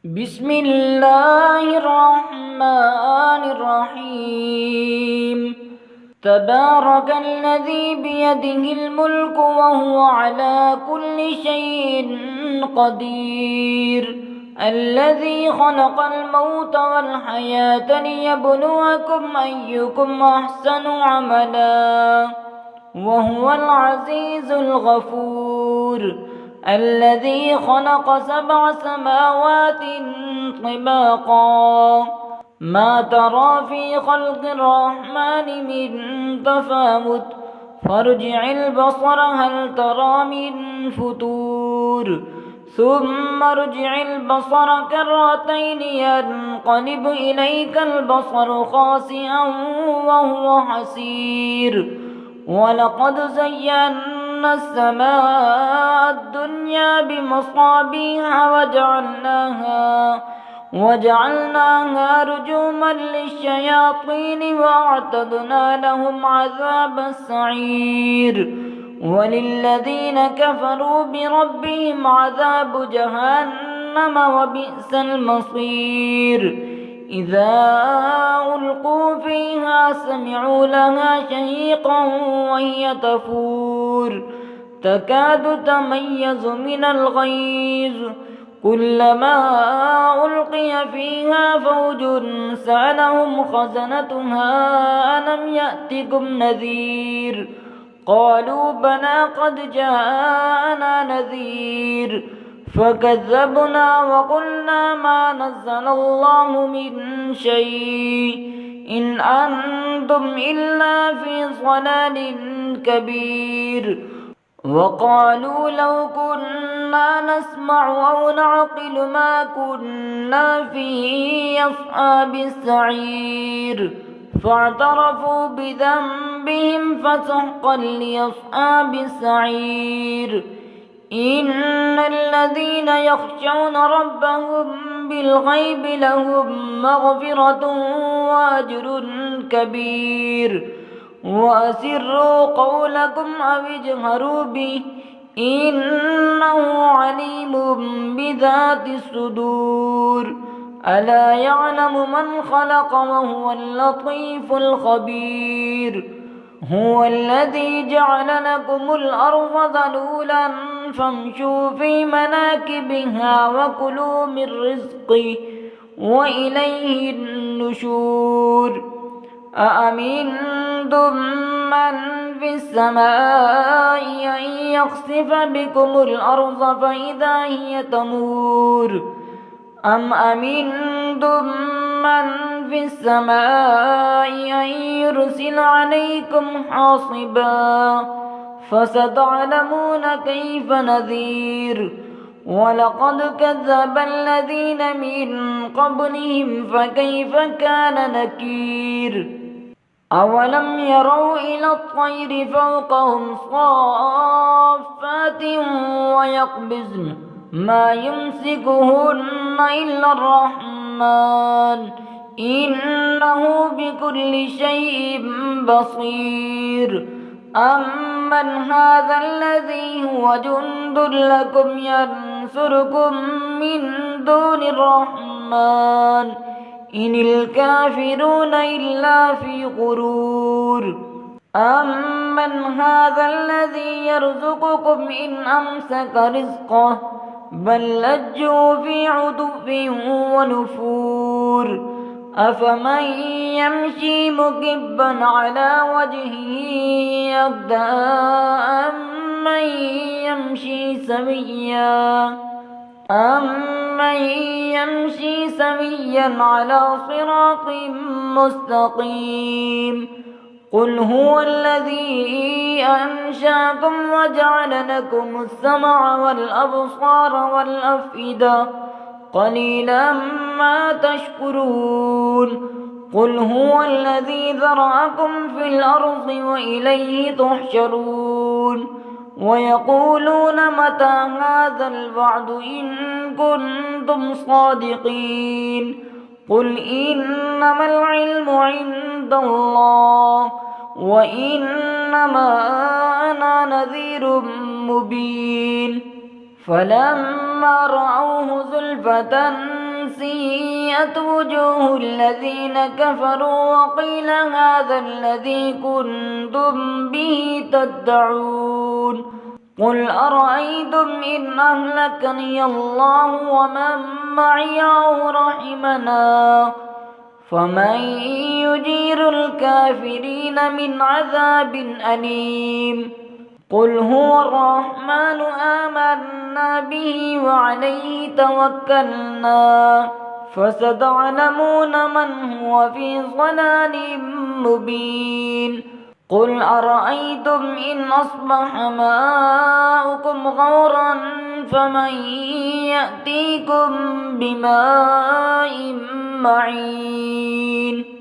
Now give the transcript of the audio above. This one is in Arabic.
بسم الله الرحمن الرحيم. تبارك الذي بيده الملك وهو على كل شيء قدير، الذي خلق الموت والحياة ليبلوكم أيكم أحسن عملا وهو العزيز الغفور، الذي خلق 7 سماوات طباقا ما ترى في خلق الرحمن من تفاوت فارجع البصر هل ترى من فتور ثم ارجع البصر كرتين ينقلب إليك البصر خاسئا وهو حسير، ولقد زينا السماء الدنيا بمصابيح وجعلناها رجوما للشياطين وأعتدنا لهم عذاب السعير، وللذين كفروا بربهم عذاب جهنم وبئس المصير. إذا ألقوا فيها سمعوا لها شهيقا وهي تفور تكاد تميز من الغيظ، كلما ألقي فيها فوج سألهم خزنتها ألم يأتكم نذير، قالوا بلى قد جاءنا نذير فكذبنا وقلنا ما نزل الله من شيء إن أنتم إلا في ضلال كبير، وقالوا لو كنا نسمع أو نعقل ما كنا في أصحاب السعير، فاعترفوا بذنبهم فسحقا لأصحاب السعير. إن الذين يخشون ربهم بالغيب لهم مغفرة وأجر كبير، وأسروا قولكم أو اجهروا به إنه عليم بذات الصدور، ألا يعلم من خلق وهو اللطيف الخبير. هو الذي جعل لكم الأرض ذلولا فامشوا في مناكبها وكلوا من رزقه وإليه النشور. أأمنتم من في السماء أن يخسف بكم الأرض فإذا هي تمور، أم أمنتم من في السماء أن يرسل عليكم حاصبا فستعلمون كيف نذير. ولقد كذب الذين من قبلهم فكيف كان نكير. أولم يروا إلى الطير فوقهم صافات ويقبضن ما يمسكهن إلا الرحمن إنه بكل شيء بصير. أمن هذا الذي هو جند لكم ينصركم من دون الرحمن إن الكافرون إلا في غرور. أمن هذا الذي يرزقكم إن أمسك رزقه بل لجوا في عتو ونفور. أفمن يمشي مكبا على وجهه يهدى أمن يمشي سويا على صراط مستقيم. قل هو الذي أنشأكم وجعل لكم السمع والأبصار والأفئدة قليلا ما تشكرون. قل هو الذي ذرأكم في الأرض وإليه تحشرون. ويقولون متى هذا الوعد إن كنتم صادقين. قل إنما العلم عند الله وإنما أنا نذير مبين. فلما رأوه زلفة سيئت وجوه الذين كفروا وقيل هذا الذي كنتم به تدعون قل أرأيتم إن أهلكني الله ومن معي أو رحمنا فمن يجير الكافرين من عذاب أليم قل هو الرحمن آمنا به وعليه توكلنا فستعلمون من هو في ضلال مبين قل أرأيتم إن أصبح ماؤكم غورا فمن يأتيكم بماء معين